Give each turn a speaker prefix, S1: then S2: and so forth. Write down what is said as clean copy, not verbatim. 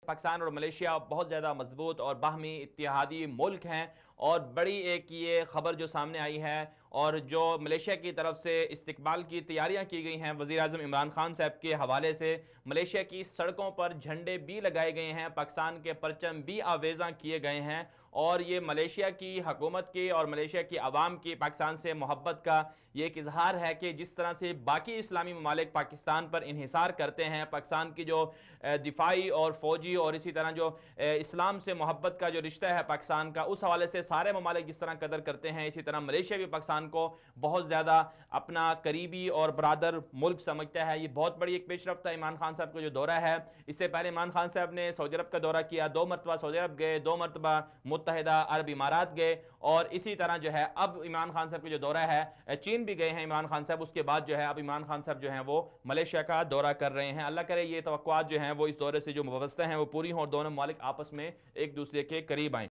S1: پاکستان اور ملیشیا بہت زیادہ مضبوط اور باہمی اتحادی ملک ہیں، اور بڑی ایک یہ خبر جو سامنے آئی ہے اور جو ملیشیا کی طرف سے استقبال کی تیاریاں کی گئی ہیں وزیر اعظم عمران خان صاحب کے حوالے سے، ملیشیا کی سڑکوں پر جھنڈے بھی لگائے گئے ہیں، پاکستان کے پرچم بھی آویزاں کیے گئے ہیں، اور یہ ملیشیا کی حکومت کی اور ملیشیا کی عوام کی پاکستان سے محبت کا یہ ایک اظہار ہے کہ جس طرح سے باقی اسلامی ممالک پاکستان پر انحصار کرتے ہیں، پاکستان کی جو دفاعی اور فوجی اور اسی طرح جو اسلام سے محبت کا جو رشتہ ہے پاکستان کا، اس حوالے سے سارے ممالک جس طرح قدر کرتے ہیں، اسی طرح ملیشیا بھی پاکستان کو بہت زیادہ اپنا قریبی اور برادر ملک سمجھتا ہے۔ یہ بہت بڑی ایک پیش رفت ہے عمران خان صاحب کا جو دورہ ہے۔ اس سے پہلے عمران خان صاحب نے سعودی عرب کا دورہ کیا، 2 مرتبہ سعودی عرب گئے، 2 مرتبہ متحدہ عرب امارات گئے، اور اسی طرح جو ہے اب عمران خان صاحب کا جو دورہ ہے چین بھی گئے ہیں عمران خان صاحب، اس کے بعد جو ہے اب عمران خان صاحب جو ہیں وہ ملیشیا کا دورہ کر رہے ہیں۔ اللہ کرے یہ توقعات جو ہیں وہ اس دورے سے جو وابستہ ہیں وہ پوری ہوں اور دونوں ممالک آپس میں ایک دوسرے کے قریب آئیں۔